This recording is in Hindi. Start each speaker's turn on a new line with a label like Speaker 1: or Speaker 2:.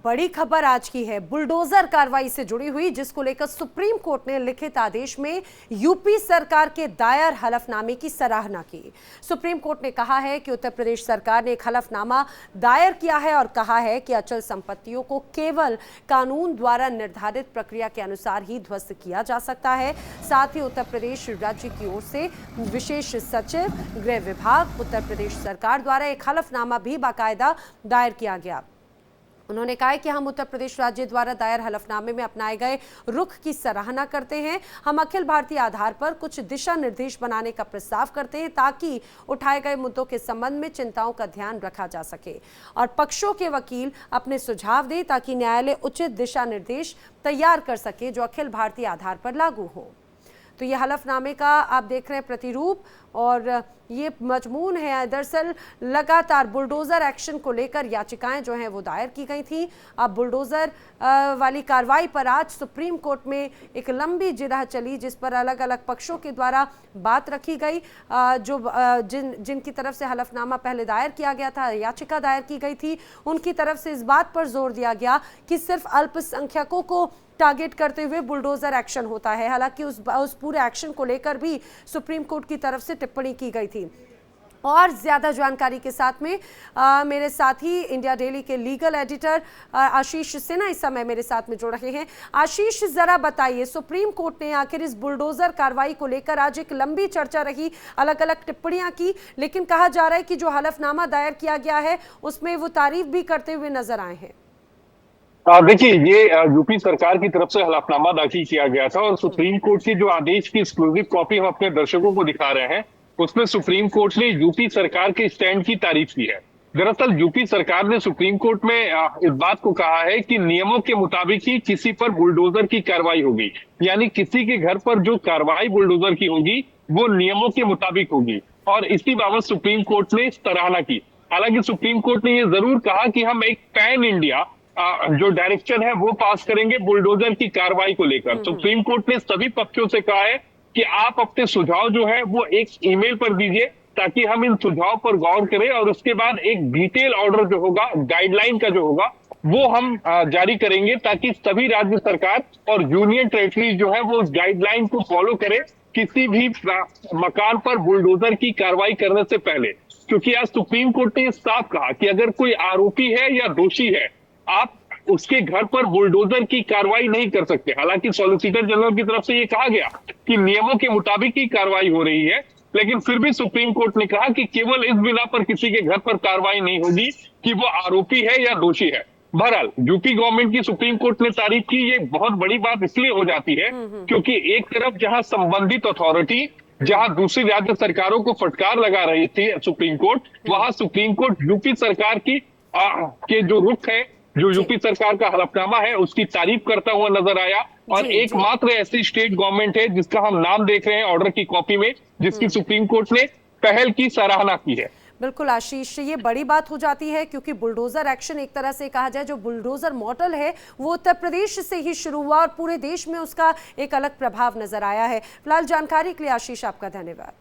Speaker 1: बड़ी खबर आज की है बुलडोजर कार्रवाई से जुड़ी हुई, जिसको लेकर सुप्रीम कोर्ट ने लिखित आदेश में यूपी सरकार के दायर हलफनामे की सराहना की। सुप्रीम कोर्ट ने कहा है कि उत्तर प्रदेश सरकार ने एक हलफनामा दायर किया है और कहा है कि अचल संपत्तियों को केवल कानून द्वारा निर्धारित प्रक्रिया के अनुसार ही ध्वस्त किया जा सकता है। साथ ही उत्तर प्रदेश राज्य की ओर से विशेष सचिव गृह विभाग उत्तर प्रदेश सरकार द्वारा एक हलफनामा भी बाकायदा दायर किया गया। उन्होंने कहा कि हम उत्तर प्रदेश राज्य द्वारा दायर हलफनामे में अपनाए गए रुख की सराहना करते हैं। हम अखिल भारतीय आधार पर कुछ दिशा निर्देश बनाने का प्रस्ताव करते हैं ताकि उठाए गए मुद्दों के संबंध में चिंताओं का ध्यान रखा जा सके और पक्षों के वकील अपने सुझाव दें ताकि न्यायालय उचित दिशा निर्देश तैयार कर सके जो अखिल भारतीय आधार पर लागू हो। तो ये हलफनामे का आप देख रहे हैं प्रतिरूप और ये मजमून है। दरअसल लगातार बुलडोजर एक्शन को लेकर याचिकाएं जो हैं वो दायर की गई थी। अब बुलडोजर वाली कार्रवाई पर आज सुप्रीम कोर्ट में एक लंबी जिरह चली, जिस पर अलग अलग पक्षों के द्वारा बात रखी गई। जिनकी तरफ से हलफनामा पहले दायर किया गया था, याचिका दायर की गई थी, उनकी तरफ से इस बात पर जोर दिया गया कि सिर्फ अल्पसंख्यकों को टारगेट करते हुए बुलडोजर एक्शन होता है। हालांकि उस पूरे एक्शन को लेकर भी सुप्रीम कोर्ट की तरफ से टिप्पणी की गई थी। और ज्यादा जानकारी के साथ में मेरे साथ ही इंडिया डेली के लीगल एडिटर आशीष सिन्हा इस समय मेरे साथ में जुड़ रहे हैं। आशीष, जरा बताइए, सुप्रीम कोर्ट ने आखिर इस बुलडोजर कार्रवाई को लेकर आज एक लंबी चर्चा रही, अलग अलग टिप्पणियां की, लेकिन कहा जा रहा है कि जो हलफनामा दायर किया गया है उसमें वो तारीफ भी करते हुए नजर आए हैं।
Speaker 2: देखिए, ये यूपी सरकार की तरफ से हलफनामा दाखिल किया गया था और सुप्रीम कोर्ट के जो आदेश की एक्सक्लूसिव कॉपी हम अपने दर्शकों को दिखा रहे हैं, उसमें सुप्रीम कोर्ट ने यूपी सरकार के स्टैंड की तारीफ की है। दरअसल यूपी सरकार ने सुप्रीम कोर्ट में इस बात को कहा है कि नियमों के मुताबिक ही किसी पर बुलडोजर की कार्रवाई होगी, यानी किसी के घर पर जो कार्रवाई बुलडोजर की होगी वो नियमों के मुताबिक होगी और इसी बाबत सुप्रीम कोर्ट ने सराहना की। हालांकि सुप्रीम कोर्ट ने ये जरूर कहा कि हम एक पैन इंडिया जो डायरेक्शन है वो पास करेंगे बुलडोजर की कार्रवाई को लेकर। सुप्रीम कोर्ट ने सभी पक्षों से कहा है कि आप अपने सुझाव जो है वो एक ईमेल पर दीजिए ताकि हम इन सुझाव पर गौर करें और उसके बाद एक डिटेल ऑर्डर जो होगा, गाइडलाइन का जो होगा वो हम जारी करेंगे ताकि सभी राज्य सरकार और यूनियन टेरिटरी जो है वो उस गाइडलाइन को फॉलो करे किसी भी मकान पर बुलडोजर की कार्रवाई करने से पहले। क्योंकि आज सुप्रीम कोर्ट ने साफ कहा कि अगर कोई आरोपी है या दोषी है, आप उसके घर पर बुलडोजर की कार्रवाई नहीं कर सकते। हालांकि सॉलिसिटर जनरल की तरफ से यह कहा गया कि नियमों के मुताबिक ही कार्रवाई हो रही है, लेकिन फिर भी सुप्रीम कोर्ट ने कहा कि केवल इस बिना पर किसी के घर पर कार्रवाई नहीं होगी कि वो आरोपी है या दोषी है। बहरहाल यूपी गवर्नमेंट की सुप्रीम कोर्ट ने तारीफ की। ये बहुत बड़ी बात इसलिए हो जाती है क्योंकि एक तरफ जहां संबंधित अथॉरिटी, जहां दूसरी राज्य सरकारों को फटकार लगा रही थी सुप्रीम कोर्ट, वहां सुप्रीम कोर्ट यूपी सरकार की के जो रुख है, जो यूपी सरकार का हलफनामा है, उसकी तारीफ करता हुआ नजर आया। और एकमात्र ऐसी स्टेट गवर्नमेंट है जिसका हम नाम देख रहे हैं ऑर्डर की कॉपी में, जिसकी सुप्रीम कोर्ट ने पहल की सराहना की है।
Speaker 1: बिल्कुल आशीष, ये बड़ी बात हो जाती है क्योंकि बुलडोजर एक्शन एक तरह से कहा जाए जो बुलडोजर मॉडल है वो उत्तर प्रदेश से ही शुरू हुआ और पूरे देश में उसका एक अलग प्रभाव नजर आया है। फिलहाल जानकारी के लिए आशीष आपका धन्यवाद।